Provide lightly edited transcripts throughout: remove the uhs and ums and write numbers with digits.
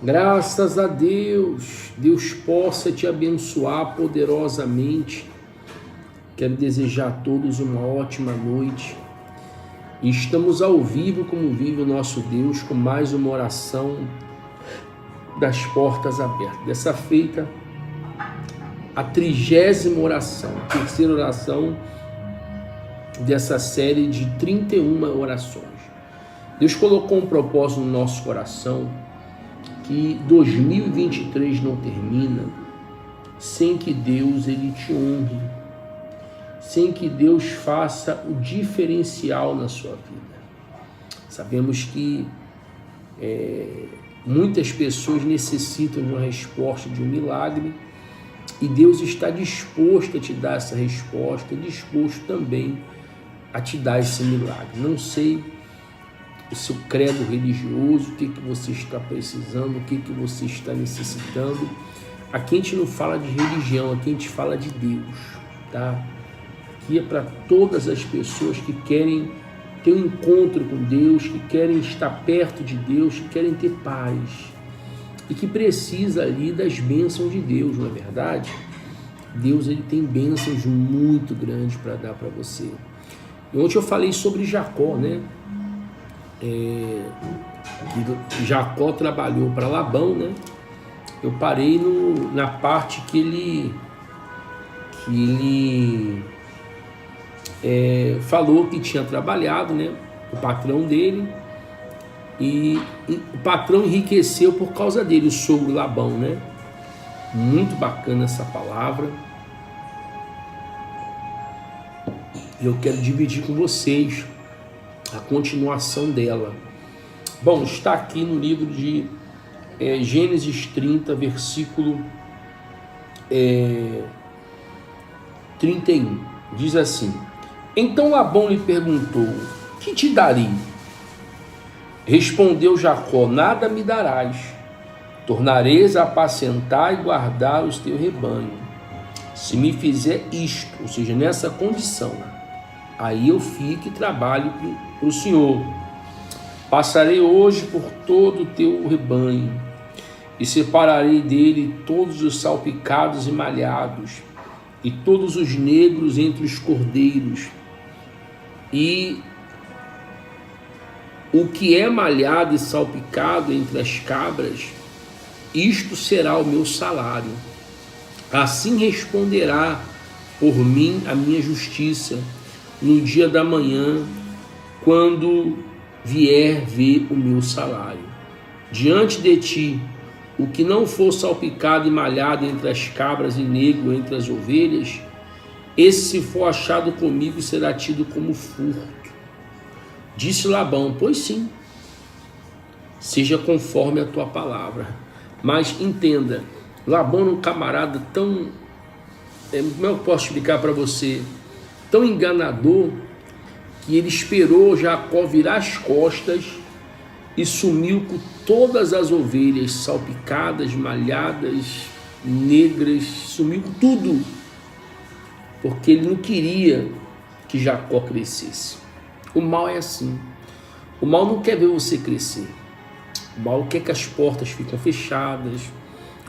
Graças a Deus, Deus possa te abençoar poderosamente. Quero desejar a todos uma ótima noite. E estamos ao vivo, como vive o nosso Deus, com mais uma oração das portas abertas. Dessa feita, a 30ª oração, terceira oração dessa série de 31 orações. Deus colocou um propósito no nosso coração, que 2023 não termina sem que Deus ele te honre, sem que Deus faça o diferencial na sua vida. Sabemos que muitas pessoas necessitam de uma resposta, de um milagre, e Deus está disposto a te dar essa resposta, disposto também a te dar esse milagre. Não sei o seu credo religioso, o que você está precisando, o que você está necessitando. Aqui a gente não fala de religião, aqui a gente fala de Deus, tá? Aqui é para todas as pessoas que querem ter um encontro com Deus, que querem estar perto de Deus, que querem ter paz e que precisa ali das bênçãos de Deus, não é verdade? Deus ele tem bênçãos muito grandes para dar para você. E ontem eu falei sobre Jacó, né? Jacó trabalhou para Labão, né? Eu parei na parte que ele falou que tinha trabalhado, né? O patrão dele, e o patrão enriqueceu por causa dele, o sogro Labão, né? Muito bacana essa palavra. Eu quero dividir com vocês a continuação dela. Bom, está aqui no livro de Gênesis 30, versículo 31. Diz assim: Então Labão lhe perguntou: Que te darei? Respondeu Jacó: Nada me darás. Tornareis a apacentar e guardar os teus rebanhos. Se me fizer isto, ou seja, nessa condição, aí eu fico e trabalho para o Senhor. Passarei hoje por todo o teu rebanho e separarei dele todos os salpicados e malhados e todos os negros entre os cordeiros, e o que é malhado e salpicado entre as cabras, isto será o meu salário. Assim responderá por mim a minha justiça no dia da manhã, quando vier ver o meu salário. Diante de ti, o que não for salpicado e malhado entre as cabras e negro entre as ovelhas, esse, se for achado comigo, será tido como furto. Disse Labão: Pois sim, seja conforme a tua palavra. Mas entenda, Labão é um camarada tão, como eu posso explicar para você, tão enganador, que ele esperou Jacó virar as costas e sumiu com todas as ovelhas salpicadas, malhadas, negras, sumiu com tudo, porque ele não queria que Jacó crescesse. O mal é assim, o mal não quer ver você crescer, o mal quer que as portas fiquem fechadas,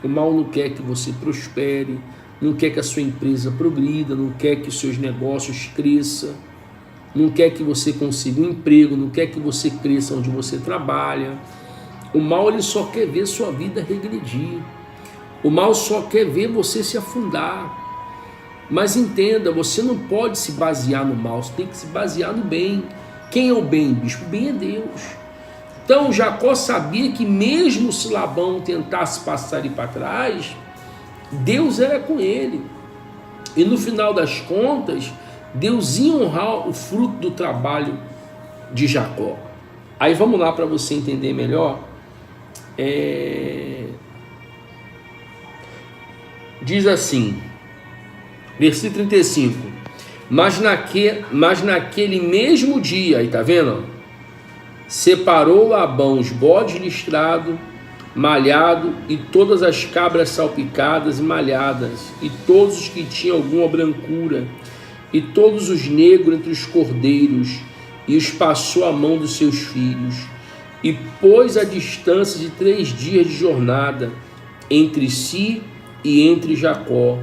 o mal não quer que você prospere, não quer que a sua empresa progrida, não quer que os seus negócios cresçam, não quer que você consiga um emprego, não quer que você cresça onde você trabalha. O mal ele só quer ver sua vida regredir, o mal só quer ver você se afundar. Mas entenda, você não pode se basear no mal, você tem que se basear no bem. Quem é o bem, bispo? O bem é Deus. Então Jacó sabia que mesmo se Labão tentasse passar ele para trás, Deus era com ele, e no final das contas Deus ia honrar o fruto do trabalho de Jacó. Aí vamos lá para você entender melhor. Diz assim, versículo 35: Mas naquele mesmo dia, aí tá vendo? Separou Labão os bodes listrados, malhado, e todas as cabras salpicadas e malhadas, e todos os que tinham alguma brancura, e todos os negros entre os cordeiros, e os passou à mão dos seus filhos, e pôs a distância de 3 dias de jornada entre si e entre Jacó,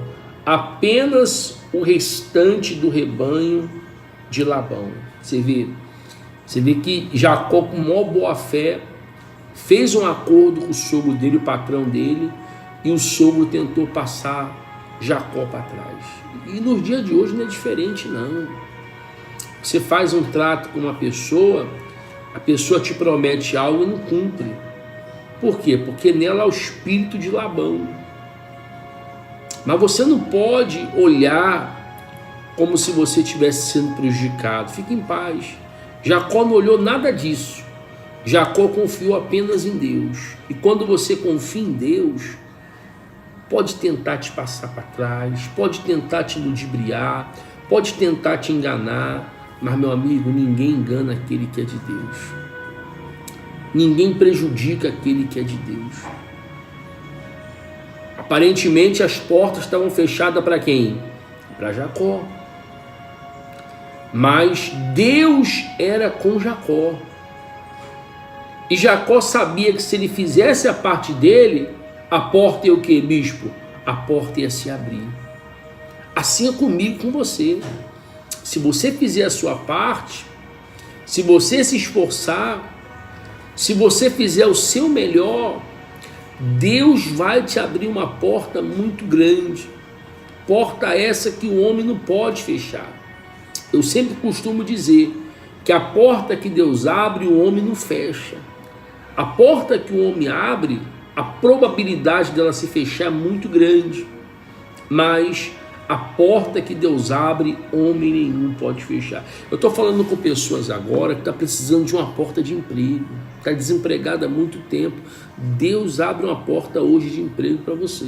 apenas o restante do rebanho de Labão. Você vê que Jacó, com maior boa fé, fez um acordo com o sogro dele, o patrão dele, e o sogro tentou passar Jacó para trás. E nos dias de hoje não é diferente, não. Você faz um trato com uma pessoa, a pessoa te promete algo e não cumpre. Por quê? Porque nela há o espírito de Labão. Mas você não pode olhar como se você estivesse sendo prejudicado. Fique em paz. Jacó não olhou nada disso. Jacó confiou apenas em Deus. E quando você confia em Deus, pode tentar te passar para trás, pode tentar te ludibriar, pode tentar te enganar, mas, meu amigo, ninguém engana aquele que é de Deus. Ninguém prejudica aquele que é de Deus. Aparentemente as portas estavam fechadas para quem? Para Jacó. Mas Deus era com Jacó. E Jacó sabia que se ele fizesse a parte dele, a porta ia o quê, bispo? A porta ia se abrir. Assim é comigo, com você. Se você fizer a sua parte, se você se esforçar, se você fizer o seu melhor, Deus vai te abrir uma porta muito grande. Porta essa que o homem não pode fechar. Eu sempre costumo dizer que a porta que Deus abre, o homem não fecha. A porta que o homem abre, a probabilidade dela se fechar é muito grande. Mas a porta que Deus abre, homem nenhum pode fechar. Eu estou falando com pessoas agora que estão precisando de uma porta de emprego. Está desempregada há muito tempo. Deus abre uma porta hoje de emprego para você.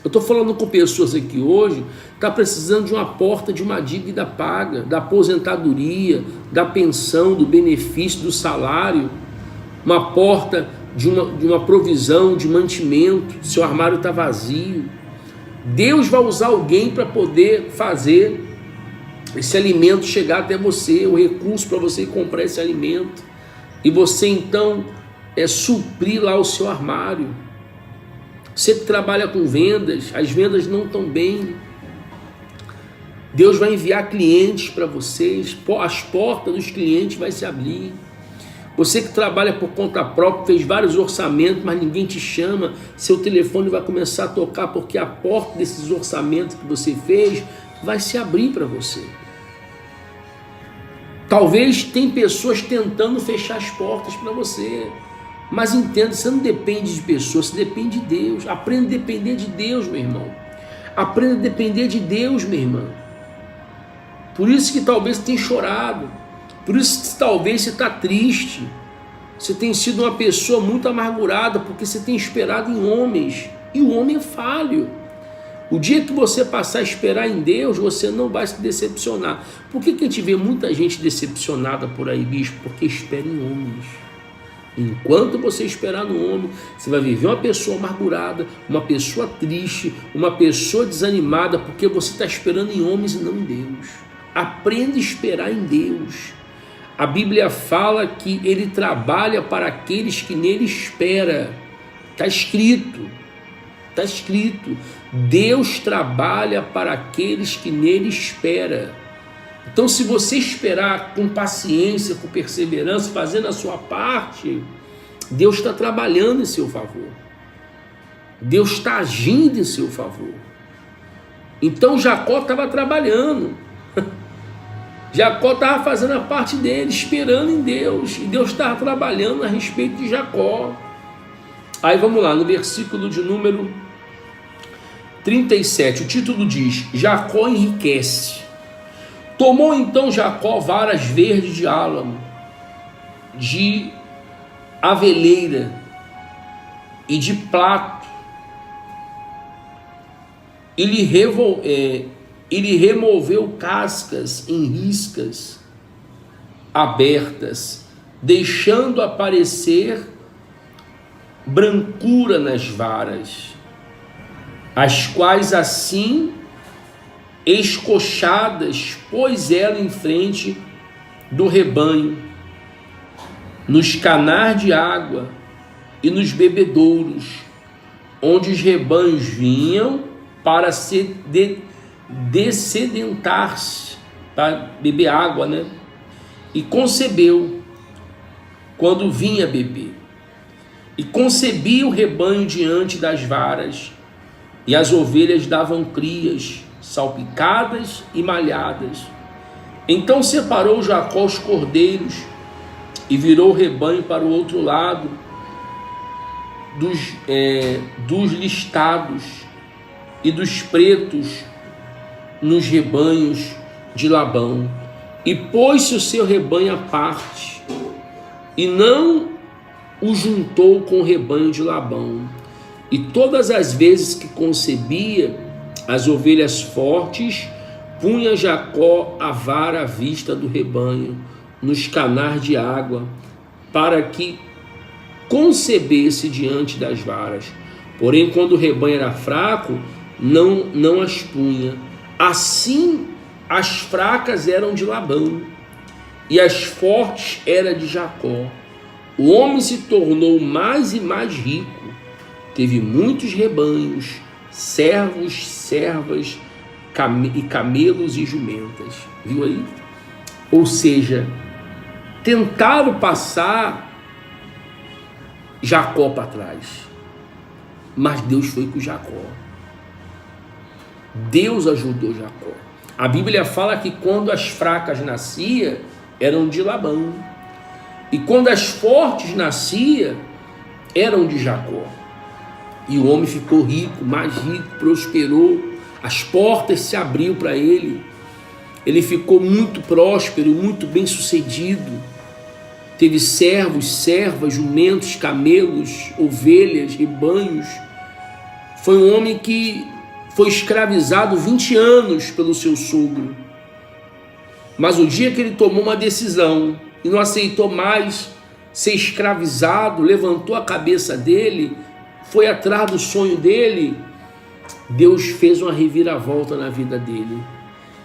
Eu estou falando com pessoas aqui hoje que estão precisando de uma porta de uma dívida paga, da aposentadoria, da pensão, do benefício, do salário. Uma porta de uma provisão, de mantimento. Seu armário está vazio. Deus vai usar alguém para poder fazer esse alimento chegar até você, o recurso para você comprar esse alimento. E você então suprir lá o seu armário. Você que trabalha com vendas, as vendas não estão bem. Deus vai enviar clientes para vocês, as portas dos clientes vão se abrir. Você que trabalha por conta própria, fez vários orçamentos, mas ninguém te chama, seu telefone vai começar a tocar porque a porta desses orçamentos que você fez vai se abrir para você. Talvez tem pessoas tentando fechar as portas para você, mas entenda, você não depende de pessoas, você depende de Deus. Aprenda a depender de Deus, meu irmão. Aprenda a depender de Deus, minha irmã. Por isso que talvez você tenha chorado, por isso que talvez você está triste, você tem sido uma pessoa muito amargurada, porque você tem esperado em homens, e o homem é falho. O dia que você passar a esperar em Deus, você não vai se decepcionar. Por que a gente vê muita gente decepcionada por aí, bispo? Porque espera em homens. Enquanto você esperar no homem, você vai viver uma pessoa amargurada, uma pessoa triste, uma pessoa desanimada, porque você está esperando em homens e não em Deus. Aprenda a esperar em Deus. A Bíblia fala que ele trabalha para aqueles que nele esperam. Está escrito. Está escrito. Deus trabalha para aqueles que nele esperam. Então, se você esperar com paciência, com perseverança, fazendo a sua parte, Deus está trabalhando em seu favor. Deus está agindo em seu favor. Então, Jacó estava trabalhando. Jacó estava fazendo a parte dele, esperando em Deus. E Deus estava trabalhando a respeito de Jacó. Aí vamos lá, no versículo de número 37, o título diz: Jacó enriquece. Tomou então Jacó varas verdes de álamo, de aveleira e de plato, e lhe removeu cascas em riscas abertas, deixando aparecer brancura nas varas, as quais assim escochadas pôs ela em frente do rebanho. nos canais de água e nos bebedouros, onde os rebanhos vinham para se dessedentar-se, para beber água, né? E concebeu quando vinha beber. E concebia o rebanho diante das varas, e as ovelhas davam crias, salpicadas e malhadas. Então separou Jacó os cordeiros e virou o rebanho para o outro lado dos listados e dos pretos nos rebanhos de Labão, e pôs-se o seu rebanho à parte, e não o juntou com o rebanho de Labão. E todas as vezes que concebia as ovelhas fortes, punha Jacó a vara à vista do rebanho, nos canais de água, para que concebesse diante das varas. Porém, quando o rebanho era fraco, não as punha. Assim, as fracas eram de Labão, e as fortes eram de Jacó. O homem se tornou mais e mais rico, teve muitos rebanhos, servos, servas, e camelos e jumentas. Viu aí? Ou seja, tentaram passar Jacó para trás, mas Deus foi com Jacó. Deus ajudou Jacó. A Bíblia fala que quando as fracas nasciam, eram de Labão, e quando as fortes nasciam, eram de Jacó. E o homem ficou rico, mais rico, prosperou, as portas se abriu para ele, ele ficou muito próspero, muito bem sucedido, teve servos, servas, jumentos, camelos, ovelhas, rebanhos. Foi um homem que foi escravizado 20 anos pelo seu sogro, mas o dia que ele tomou uma decisão e não aceitou mais ser escravizado, levantou a cabeça dele, foi atrás do sonho dele, Deus fez uma reviravolta na vida dele,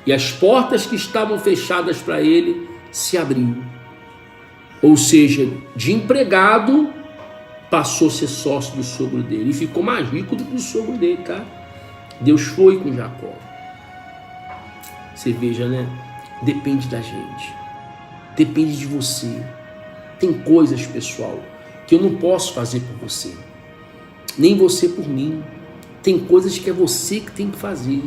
e as portas que estavam fechadas para ele se abriu. Ou seja, de empregado passou a ser sócio do sogro dele, e ficou mais rico do que o sogro dele, tá? Deus foi com Jacó. Você veja, né? Depende da gente, depende de você. Tem coisas, pessoal, que eu não posso fazer por você, nem você por mim. Tem coisas que é você que tem que fazer.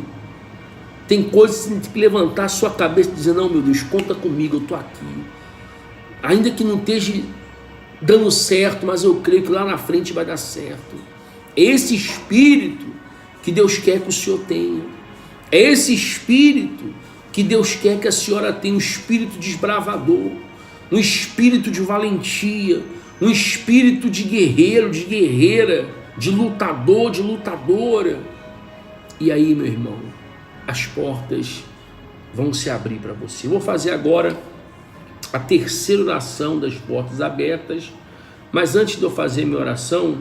Tem coisas que você tem que levantar a sua cabeça e dizer: não, meu Deus, conta comigo, eu estou aqui. Ainda que não esteja dando certo, mas eu creio que lá na frente vai dar certo. É esse espírito que Deus quer que o Senhor tenha. É esse espírito que Deus quer que a senhora tenha, um espírito desbravador, um espírito de valentia, um espírito de guerreiro, de guerreira, de lutador, de lutadora. E aí, meu irmão, as portas vão se abrir para você. Eu vou fazer agora a terceira oração das portas abertas, mas antes de eu fazer minha oração,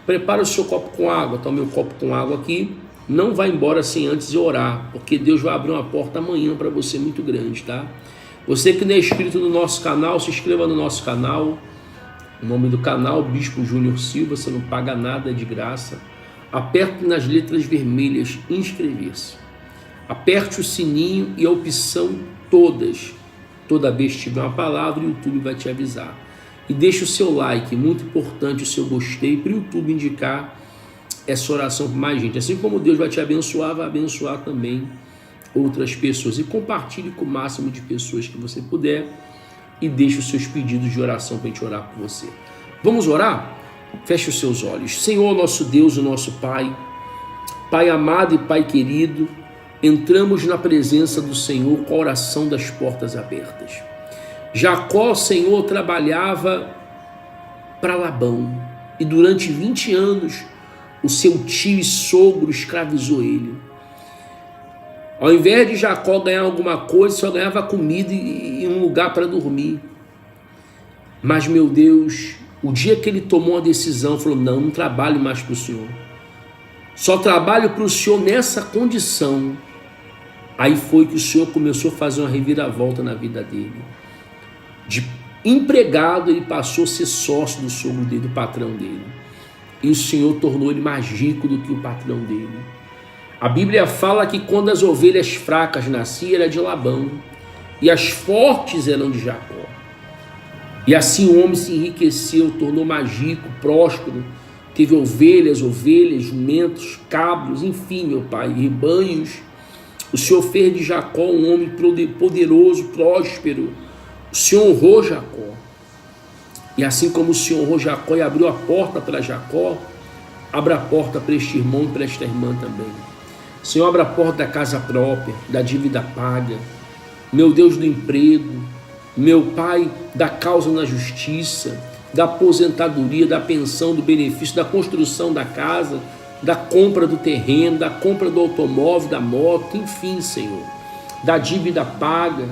prepara o seu copo com água. Tá o meu copo com água aqui. Não vai embora sem antes eu orar, porque Deus vai abrir uma porta amanhã para você muito grande, tá? Você que não é inscrito no nosso canal, se inscreva no nosso canal. O nome do canal, Bispo Júnior Silva, você não paga nada, é de graça. Aperte nas letras vermelhas, inscrever-se. Aperte o sininho e a opção todas. Toda vez que tiver uma palavra, o YouTube vai te avisar. E deixe o seu like, muito importante o seu gostei, para o YouTube indicar essa oração para mais gente. Assim como Deus vai te abençoar, vai abençoar também outras pessoas. E compartilhe com o máximo de pessoas que você puder. E deixe os seus pedidos de oração para a gente orar por você. Vamos orar? Feche os seus olhos. Senhor, nosso Deus, o nosso Pai, Pai amado e Pai querido, entramos na presença do Senhor com a oração das portas abertas. Jacó, Senhor, trabalhava para Labão, e durante 20 anos o seu tio e sogro escravizou ele. Ao invés de Jacó ganhar alguma coisa, só ganhava comida e um lugar para dormir. Mas, meu Deus, o dia que ele tomou a decisão, falou: não trabalho mais para o Senhor. Só trabalho para o Senhor nessa condição. Aí foi que o Senhor começou a fazer uma reviravolta na vida dele. De empregado, ele passou a ser sócio do sogro dele, do patrão dele. E o Senhor tornou ele mais rico do que o patrão dele. A Bíblia fala que quando as ovelhas fracas nasciam, era de Labão, e as fortes eram de Jacó. E assim o homem se enriqueceu, tornou mais rico, próspero, teve ovelhas, jumentos, cabros, enfim, meu pai, rebanhos. O Senhor fez de Jacó um homem poderoso, próspero. O Senhor honrou Jacó. E assim como o Senhor honrou Jacó e abriu a porta para Jacó, abra a porta para este irmão e para esta irmã também. Senhor, abra a porta da casa própria, da dívida paga, meu Deus, do emprego, meu Pai, da causa na justiça, da aposentadoria, da pensão, do benefício, da construção da casa, da compra do terreno, da compra do automóvel, da moto, enfim, Senhor, da dívida paga.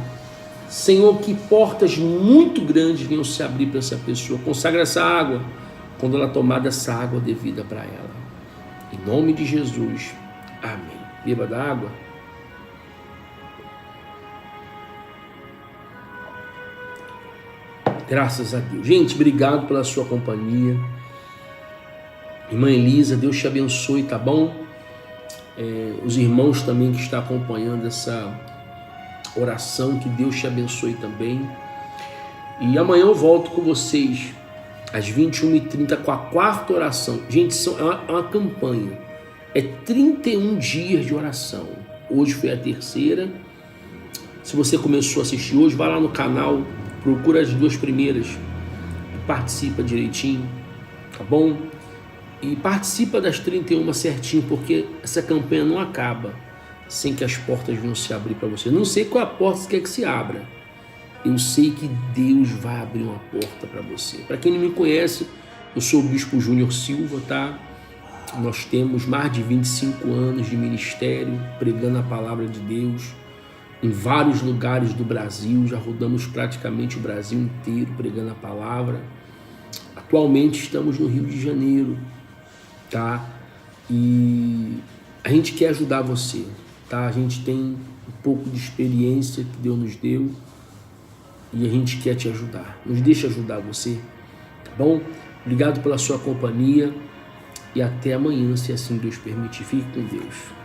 Senhor, que portas muito grandes venham se abrir para essa pessoa. Consagra essa água, quando ela tomar dessa água devida para ela. Em nome de Jesus, amém. Beba da água. Graças a Deus. Gente, obrigado pela sua companhia. Irmã Elisa, Deus te abençoe, tá bom? Os irmãos também que estão acompanhando essa oração, que Deus te abençoe também. E amanhã eu volto com vocês às 21h30 com a quarta oração. Gente, é uma campanha. É 31 dias de oração. Hoje foi a terceira. Se você começou a assistir hoje, vai lá no canal, procura as 2 primeiras e participa direitinho, tá bom? E participa das 31 certinho, porque essa campanha não acaba sem que as portas venham se abrir para você. Não sei qual a porta você quer que se abra. Eu sei que Deus vai abrir uma porta para você. Para quem não me conhece, eu sou o Bispo Júnior Silva, tá? Nós temos mais de 25 anos de ministério, pregando a palavra de Deus em vários lugares do Brasil. Já rodamos praticamente o Brasil inteiro pregando a palavra. Atualmente estamos no Rio de Janeiro, tá? E a gente quer ajudar você, tá? A gente tem um pouco de experiência que Deus nos deu e a gente quer te ajudar. Nos deixa ajudar você, tá bom? Obrigado pela sua companhia e até amanhã, se assim Deus permitir. Fique com Deus.